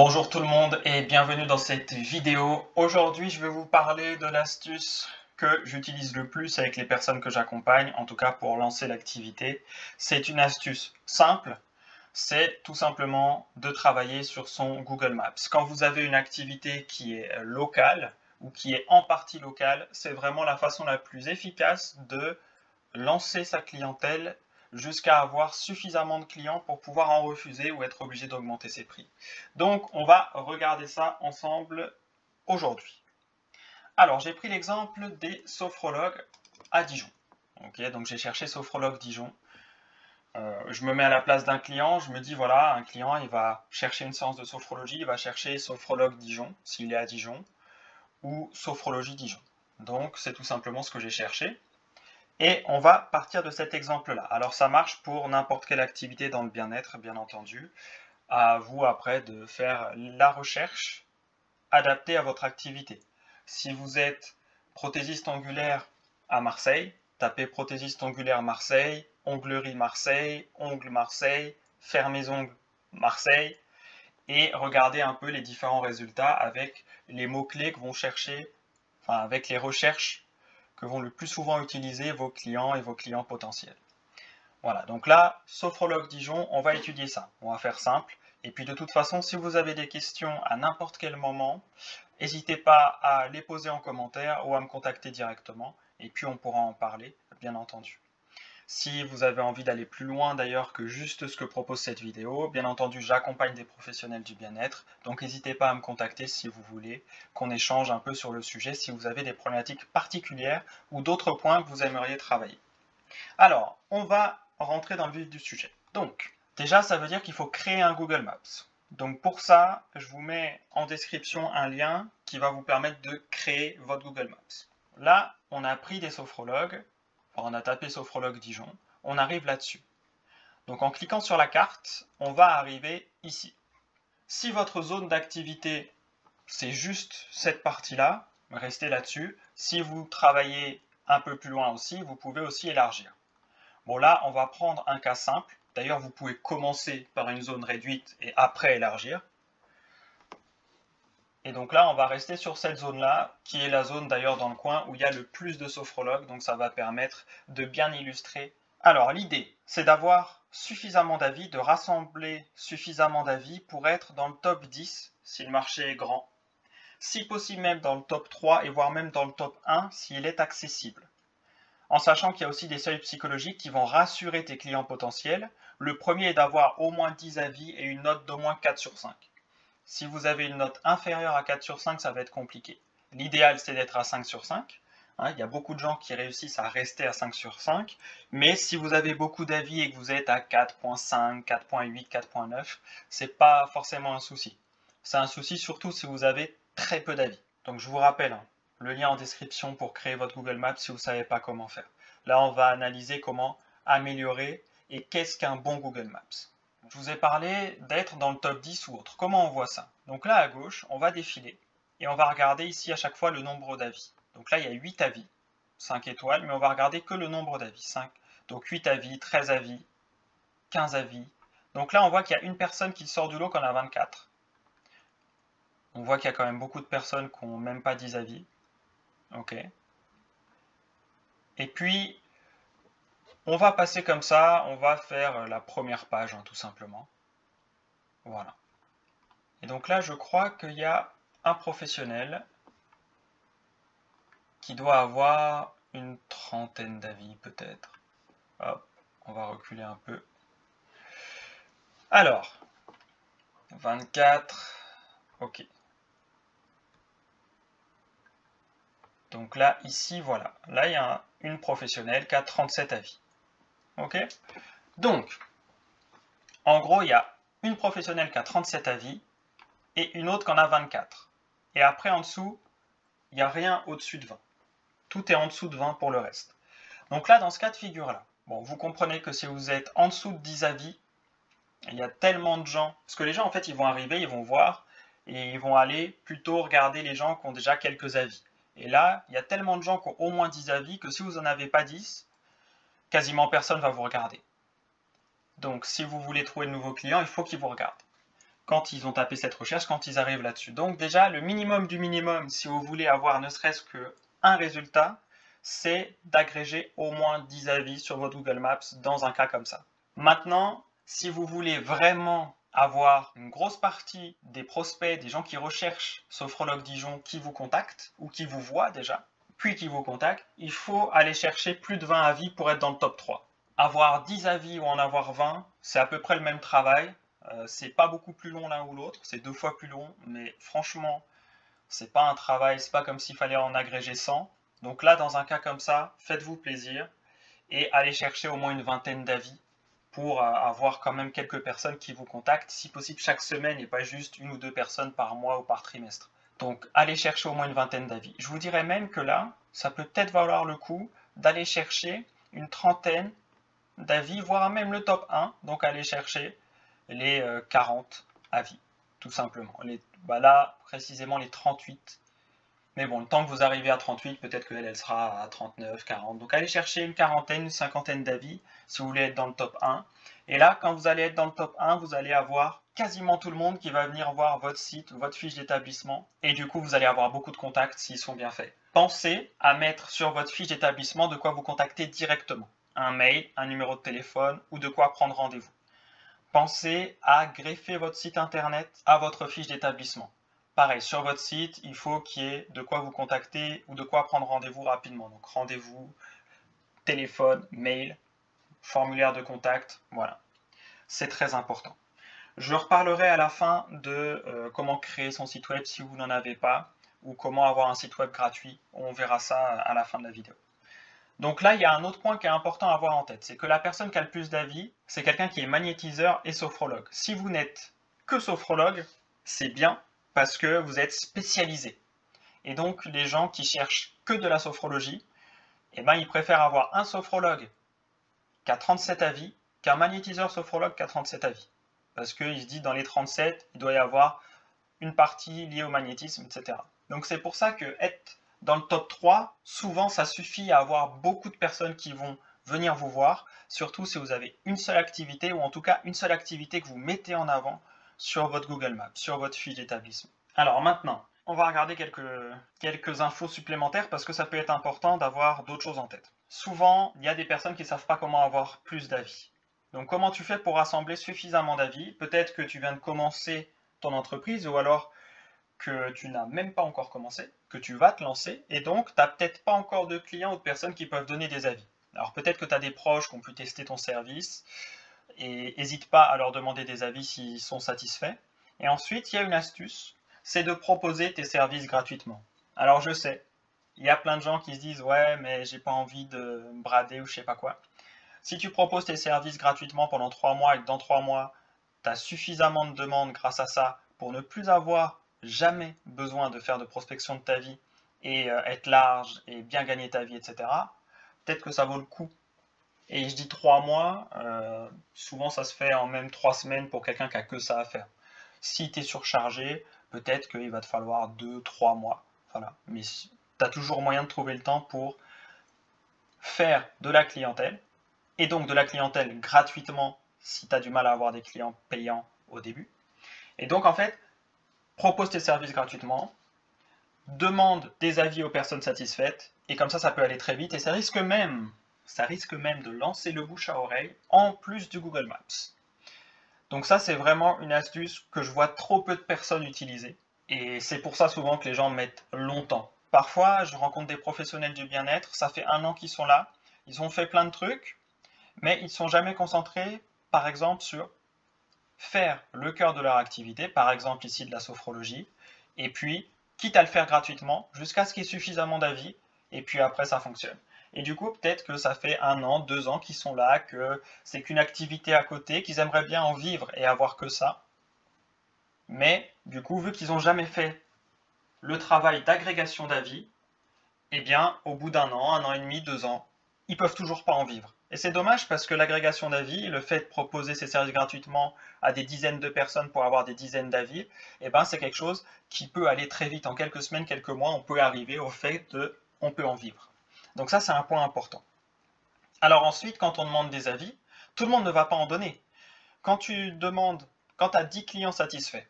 Bonjour tout le monde et bienvenue dans cette vidéo. Aujourd'hui, je vais vous parler de l'astuce que j'utilise le plus avec les personnes que j'accompagne, en tout cas pour lancer l'activité. C'est une astuce simple, c'est tout simplement de travailler sur son Google Maps. Quand vous avez une activité qui est locale ou qui est en partie locale, c'est vraiment la façon la plus efficace de lancer sa clientèle jusqu'à avoir suffisamment de clients pour pouvoir en refuser ou être obligé d'augmenter ses prix. Donc, on va regarder ça ensemble aujourd'hui. Alors, j'ai pris l'exemple des sophrologues à Dijon. Ok, donc j'ai cherché sophrologue Dijon. Je me mets à la place d'un client, je me dis voilà, un client il va chercher une séance de sophrologie, il va chercher sophrologue Dijon, s'il est à Dijon, ou sophrologie Dijon. Donc c'est tout simplement ce que j'ai cherché. Et on va partir de cet exemple-là. Alors ça marche pour n'importe quelle activité dans le bien-être, bien entendu. À vous après de faire la recherche adaptée à votre activité. Si vous êtes prothésiste ongulaire à Marseille, tapez prothésiste ongulaire Marseille, onglerie Marseille, ongles Marseille, faire mes ongles Marseille, et regardez un peu les différents résultats avec les mots-clés que vont chercher, enfin avec les recherches que vont le plus souvent utiliser vos clients et vos clients potentiels. Voilà, donc là, sophrologue Dijon, on va étudier ça. On va faire simple. Et puis de toute façon, si vous avez des questions à n'importe quel moment, n'hésitez pas à les poser en commentaire ou à me contacter directement. Et puis on pourra en parler, bien entendu. Si vous avez envie d'aller plus loin d'ailleurs que juste ce que propose cette vidéo, bien entendu j'accompagne des professionnels du bien-être, donc n'hésitez pas à me contacter si vous voulez qu'on échange un peu sur le sujet, si vous avez des problématiques particulières ou d'autres points que vous aimeriez travailler. Alors, on va rentrer dans le vif du sujet. Donc, déjà ça veut dire qu'il faut créer un Google Maps. Donc pour ça, je vous mets en description un lien qui va vous permettre de créer votre Google Maps. Là, on a pris des sophrologues, on a tapé sophrologue Dijon, on arrive là-dessus. Donc en cliquant sur la carte, on va arriver ici. Si votre zone d'activité, c'est juste cette partie-là, restez là-dessus. Si vous travaillez un peu plus loin aussi, vous pouvez aussi élargir. Bon là, on va prendre un cas simple. D'ailleurs, vous pouvez commencer par une zone réduite et après élargir. Et donc là, on va rester sur cette zone-là, qui est la zone d'ailleurs dans le coin où il y a le plus de sophrologues, donc ça va permettre de bien illustrer. Alors l'idée, c'est d'avoir suffisamment d'avis, de rassembler suffisamment d'avis pour être dans le top 10 si le marché est grand, si possible même dans le top 3 et voire même dans le top 1 s'il est accessible. En sachant qu'il y a aussi des seuils psychologiques qui vont rassurer tes clients potentiels. Le premier est d'avoir au moins 10 avis et une note d'au moins 4 sur 5. Si vous avez une note inférieure à 4 sur 5, ça va être compliqué. L'idéal, c'est d'être à 5 sur 5. Il y a beaucoup de gens qui réussissent à rester à 5 sur 5. Mais si vous avez beaucoup d'avis et que vous êtes à 4.5, 4.8, 4.9, c'est pas forcément un souci. C'est un souci surtout si vous avez très peu d'avis. Donc je vous rappelle, le lien en description pour créer votre Google Maps si vous ne savez pas comment faire. Là, on va analyser comment améliorer et qu'est-ce qu'un bon Google Maps. Je vous ai parlé d'être dans le top 10 ou autre. Comment on voit ça? Donc là, à gauche, on va défiler et on va regarder ici à chaque fois le nombre d'avis. Donc là, il y a 8 avis, 5 étoiles, mais on va regarder que le nombre d'avis. 5. Donc 8 avis, 13 avis, 15 avis. Donc là, on voit qu'il y a une personne qui sort du lot qu'on a 24. On voit qu'il y a quand même beaucoup de personnes qui n'ont même pas 10 avis. Ok. Et puis, on va passer comme ça, on va faire la première page, tout simplement. Voilà. Et donc là, je crois qu'il y a un professionnel qui doit avoir une trentaine d'avis, peut-être. Hop, on va reculer un peu. Alors, 24, ok. Donc là, ici, voilà. Là, il y a une professionnelle qui a 37 avis. Ok? Donc, en gros, il y a une professionnelle qui a 37 avis et une autre qui en a 24. Et après, en dessous, il n'y a rien au-dessus de 20. Tout est en dessous de 20 pour le reste. Donc là, dans ce cas de figure-là, bon, vous comprenez que si vous êtes en dessous de 10 avis, il y a tellement de gens, parce que les gens, en fait, ils vont arriver, ils vont voir, et ils vont aller plutôt regarder les gens qui ont déjà quelques avis. Et là, il y a tellement de gens qui ont au moins 10 avis que si vous n'en avez pas 10, quasiment personne ne va vous regarder. Donc, si vous voulez trouver de nouveaux clients, il faut qu'ils vous regardent. quand ils ont tapé cette recherche, quand ils arrivent là-dessus. Donc déjà, le minimum du minimum, si vous voulez avoir ne serait-ce qu'un résultat, c'est d'agréger au moins 10 avis sur votre Google Maps dans un cas comme ça. Maintenant, si vous voulez vraiment avoir une grosse partie des prospects, des gens qui recherchent Sophrologue Dijon, qui vous contactent, ou qui vous voient déjà, puis qui vous contactent, il faut aller chercher plus de 20 avis pour être dans le top 3. Avoir 10 avis ou en avoir 20, c'est à peu près le même travail. C'est pas beaucoup plus long l'un ou l'autre, c'est 2 fois plus long, mais franchement, c'est pas un travail, c'est pas comme s'il fallait en agréger 100. Donc là, dans un cas comme ça, faites-vous plaisir et allez chercher au moins une vingtaine d'avis pour avoir quand même quelques personnes qui vous contactent, si possible chaque semaine et pas juste 1 ou 2 personnes par mois ou par trimestre. Donc allez chercher au moins une vingtaine d'avis. Je vous dirais même que là, ça peut peut-être valoir le coup d'aller chercher une trentaine d'avis, voire même le top 1, donc allez chercher les 40 avis, tout simplement. Là, précisément les 38. Mais bon, le temps que vous arrivez à 38, peut-être qu'elle sera à 39, 40. Donc allez chercher une quarantaine, une cinquantaine d'avis si vous voulez être dans le top 1. Et là, quand vous allez être dans le top 1, vous allez avoir quasiment tout le monde qui va venir voir votre site, votre fiche d'établissement. Et du coup, vous allez avoir beaucoup de contacts s'ils sont bien faits. Pensez à mettre sur votre fiche d'établissement de quoi vous contacter directement. Un mail, un numéro de téléphone ou de quoi prendre rendez-vous. Pensez à greffer votre site internet à votre fiche d'établissement. Pareil, sur votre site, il faut qu'il y ait de quoi vous contacter ou de quoi prendre rendez-vous rapidement. Donc rendez-vous, téléphone, mail, formulaire de contact, voilà. C'est très important. Je reparlerai à la fin de comment créer son site web si vous n'en avez pas, ou comment avoir un site web gratuit. On verra ça à la fin de la vidéo. Donc là, il y a un autre point qui est important à avoir en tête, c'est que la personne qui a le plus d'avis, c'est quelqu'un qui est magnétiseur et sophrologue. Si vous n'êtes que sophrologue, c'est bien parce que vous êtes spécialisé. Et donc, les gens qui cherchent que de la sophrologie, ils préfèrent avoir un sophrologue qui a 37 avis qu'un magnétiseur sophrologue qui a 37 avis. Parce qu'il se dit, dans les 37, il doit y avoir une partie liée au magnétisme, etc. Donc c'est pour ça que être dans le top 3, souvent ça suffit à avoir beaucoup de personnes qui vont venir vous voir, surtout si vous avez une seule activité, ou en tout cas une seule activité que vous mettez en avant sur votre Google Maps, sur votre fiche d'établissement. Alors maintenant, on va regarder quelques infos supplémentaires parce que ça peut être important d'avoir d'autres choses en tête. Souvent, il y a des personnes qui ne savent pas comment avoir plus d'avis. Donc comment tu fais pour rassembler suffisamment d'avis? Peut-être que tu viens de commencer ton entreprise ou alors que tu n'as même pas encore commencé, que tu vas te lancer et donc tu n'as peut-être pas encore de clients ou de personnes qui peuvent donner des avis. Alors peut-être que tu as des proches qui ont pu tester ton service et n'hésite pas à leur demander des avis s'ils sont satisfaits. Et ensuite, il y a une astuce, c'est de proposer tes services gratuitement. Alors je sais, il y a plein de gens qui se disent « ouais, mais j'ai pas envie de me brader ou je sais pas quoi ». Si tu proposes tes services gratuitement pendant 3 mois et que dans 3 mois, tu as suffisamment de demandes grâce à ça pour ne plus avoir jamais besoin de faire de prospection de ta vie et être large et bien gagner ta vie, etc., peut-être que ça vaut le coup. Et je dis 3 mois, souvent ça se fait en même 3 semaines pour quelqu'un qui a que ça à faire. Si tu es surchargé, peut-être qu'il va te falloir 2-3 mois. Voilà. Mais tu as toujours moyen de trouver le temps pour faire de la clientèle, et donc de la clientèle gratuitement si tu as du mal à avoir des clients payants au début. Et donc en fait, propose tes services gratuitement, demande des avis aux personnes satisfaites, et comme ça peut aller très vite, et ça risque même de lancer le bouche à oreille en plus du Google Maps. Donc ça, c'est vraiment une astuce que je vois trop peu de personnes utiliser, et c'est pour ça souvent que les gens mettent longtemps. Parfois, je rencontre des professionnels du bien-être, ça fait 1 an qu'ils sont là, ils ont fait plein de trucs, mais ils ne sont jamais concentrés, par exemple, sur faire le cœur de leur activité, par exemple ici de la sophrologie, et puis, quitte à le faire gratuitement, jusqu'à ce qu'il y ait suffisamment d'avis, et puis après ça fonctionne. Et du coup, peut-être que ça fait 1 an, 2 ans qu'ils sont là, que c'est qu'une activité à côté, qu'ils aimeraient bien en vivre et avoir que ça. Mais du coup, vu qu'ils n'ont jamais fait le travail d'agrégation d'avis, eh bien, au bout d'1 an, 1 an et demi, 2 ans, ils peuvent toujours pas en vivre. Et c'est dommage parce que l'agrégation d'avis, le fait de proposer ces services gratuitement à des dizaines de personnes pour avoir des dizaines d'avis, c'est quelque chose qui peut aller très vite. En quelques semaines, quelques mois, on peut arriver au fait on peut en vivre. Donc ça, c'est un point important. Alors ensuite, quand on demande des avis, tout le monde ne va pas en donner. Quand tu demandes quand tu as 10 clients satisfaits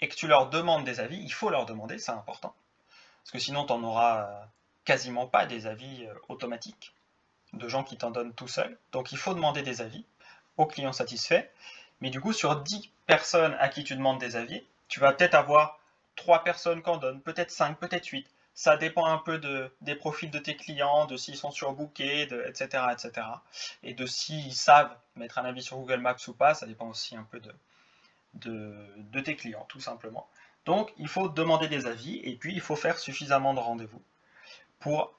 et que tu leur demandes des avis, il faut leur demander, c'est important, parce que sinon tu n'en auras quasiment pas des avis automatiques de gens qui t'en donnent tout seuls. Donc il faut demander des avis aux clients satisfaits. Mais du coup, sur 10 personnes à qui tu demandes des avis, tu vas peut-être avoir 3 personnes qui en donnent, peut-être 5, peut-être 8. Ça dépend un peu des profils de tes clients, de s'ils sont surbookés, etc., etc. Et de s'ils savent mettre un avis sur Google Maps ou pas. Ça dépend aussi un peu de tes clients, tout simplement. Donc, il faut demander des avis et puis il faut faire suffisamment de rendez-vous pour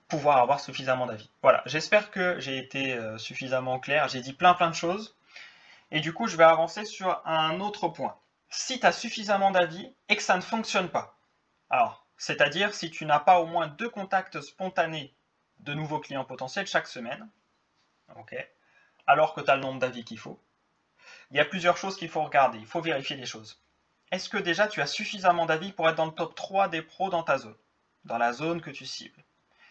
pouvoir avoir suffisamment d'avis. Voilà, j'espère que j'ai été suffisamment clair. J'ai dit plein de choses. Et du coup, je vais avancer sur un autre point. Si tu as suffisamment d'avis et que ça ne fonctionne pas, alors, c'est-à-dire si tu n'as pas au moins 2 contacts spontanés de nouveaux clients potentiels chaque semaine, okay, alors que tu as le nombre d'avis qu'il faut, il y a plusieurs choses qu'il faut regarder. Il faut vérifier des choses. Est-ce que déjà tu as suffisamment d'avis pour être dans le top 3 des pros dans ta zone, dans la zone que tu cibles?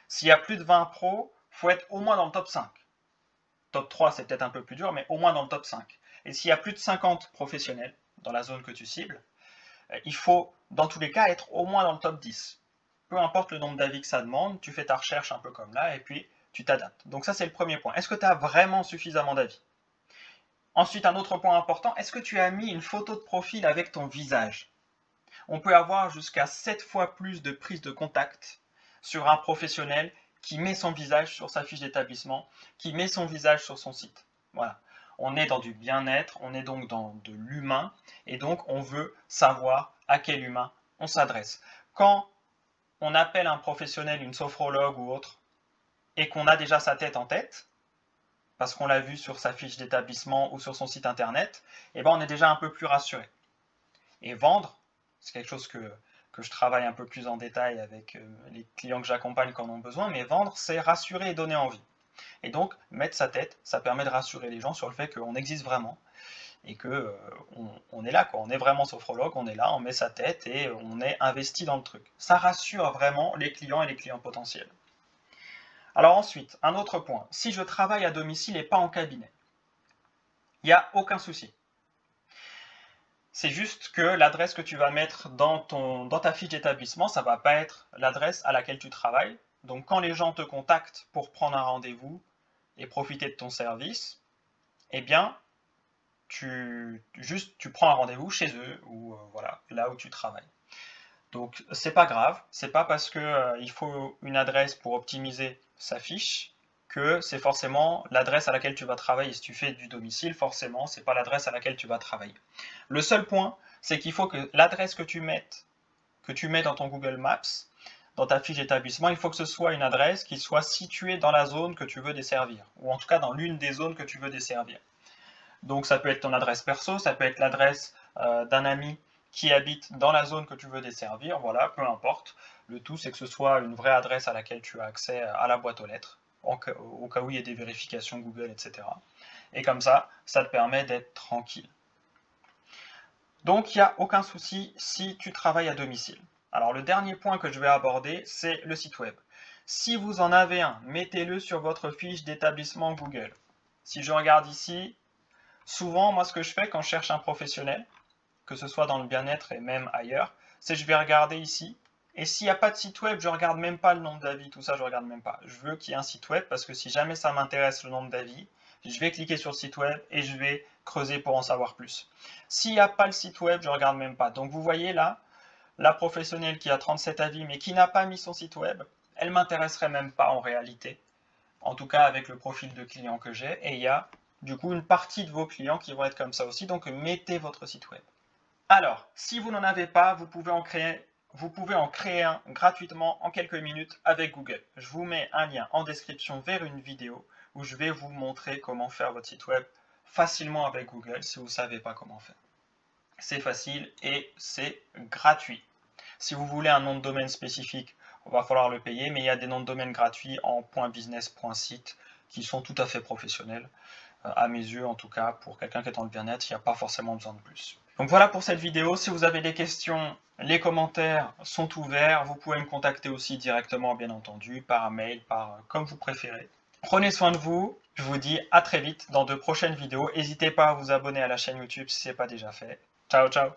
S'il y a plus de 20 pros, il faut être au moins dans le top 5. Top 3, c'est peut-être un peu plus dur, mais au moins dans le top 5. Et s'il y a plus de 50 professionnels dans la zone que tu cibles, il faut, dans tous les cas, être au moins dans le top 10. Peu importe le nombre d'avis que ça demande, tu fais ta recherche un peu comme là, et puis tu t'adaptes. Donc ça, c'est le premier point. Est-ce que tu as vraiment suffisamment d'avis? Ensuite, un autre point important, est-ce que tu as mis une photo de profil avec ton visage? On peut avoir jusqu'à 7 fois plus de prise de contact sur un professionnel qui met son visage sur sa fiche d'établissement, qui met son visage sur son site. Voilà. On est dans du bien-être, on est donc dans de l'humain, et donc on veut savoir à quel humain on s'adresse. Quand on appelle un professionnel, une sophrologue ou autre, et qu'on a déjà sa tête en tête, parce qu'on l'a vu sur sa fiche d'établissement ou sur son site internet, eh ben on est déjà un peu plus rassuré. Et vendre, c'est quelque chose que je travaille un peu plus en détail avec les clients que j'accompagne quand on en ont besoin, mais vendre, c'est rassurer et donner envie. Et donc, mettre sa tête, ça permet de rassurer les gens sur le fait qu'on existe vraiment et qu'on on est là, quoi. On est vraiment sophrologue, on est là, on met sa tête et on est investi dans le truc. Ça rassure vraiment les clients et les clients potentiels. Alors ensuite, un autre point, si je travaille à domicile et pas en cabinet, il n'y a aucun souci. C'est juste que l'adresse que tu vas mettre dans ta fiche d'établissement, ça ne va pas être l'adresse à laquelle tu travailles. Donc quand les gens te contactent pour prendre un rendez-vous et profiter de ton service, eh bien, tu prends un rendez-vous chez eux ou voilà, là où tu travailles. Donc c'est pas grave, c'est pas parce que il faut une adresse pour optimiser sa fiche que c'est forcément l'adresse à laquelle tu vas travailler. Si tu fais du domicile, forcément, c'est pas l'adresse à laquelle tu vas travailler. Le seul point, c'est qu'il faut que l'adresse que tu mets dans ton Google Maps, dans ta fiche d'établissement, il faut que ce soit une adresse qui soit située dans la zone que tu veux desservir, ou en tout cas dans l'une des zones que tu veux desservir. Donc ça peut être ton adresse perso, ça peut être l'adresse d'un ami qui habite dans la zone que tu veux desservir, voilà, peu importe. Le tout, c'est que ce soit une vraie adresse à laquelle tu as accès à la boîte aux lettres, au cas où il y a des vérifications Google, etc. Et comme ça te permet d'être tranquille. Donc, il n'y a aucun souci si tu travailles à domicile. Alors, le dernier point que je vais aborder, c'est le site web. Si vous en avez un, mettez-le sur votre fiche d'établissement Google. Si je regarde ici, souvent, moi, ce que je fais quand je cherche un professionnel, que ce soit dans le bien-être et même ailleurs, c'est que je vais regarder ici. Et s'il n'y a pas de site web, je ne regarde même pas le nombre d'avis, tout ça, je ne regarde même pas. Je veux qu'il y ait un site web parce que si jamais ça m'intéresse le nombre d'avis, je vais cliquer sur le site web et je vais creuser pour en savoir plus. S'il n'y a pas le site web, je ne regarde même pas. Donc vous voyez là, la professionnelle qui a 37 avis mais qui n'a pas mis son site web, elle ne m'intéresserait même pas en réalité. En tout cas avec le profil de client que j'ai. Et il y a du coup une partie de vos clients qui vont être comme ça aussi. Donc mettez votre site web. Alors, si vous n'en avez pas, vous pouvez en créer un gratuitement en quelques minutes avec Google. Je vous mets un lien en description vers une vidéo où je vais vous montrer comment faire votre site web facilement avec Google si vous ne savez pas comment faire. C'est facile et c'est gratuit. Si vous voulez un nom de domaine spécifique, il va falloir le payer, mais il y a des noms de domaine gratuits en .business, .site qui sont tout à fait professionnels. À mes yeux, en tout cas, pour quelqu'un qui est dans le bien-être, il n'y a pas forcément besoin de plus. Donc voilà pour cette vidéo. Si vous avez des questions, les commentaires sont ouverts. Vous pouvez me contacter aussi directement, bien entendu, par mail, comme vous préférez. Prenez soin de vous. Je vous dis à très vite dans de prochaines vidéos. N'hésitez pas à vous abonner à la chaîne YouTube si ce n'est pas déjà fait. Ciao, ciao!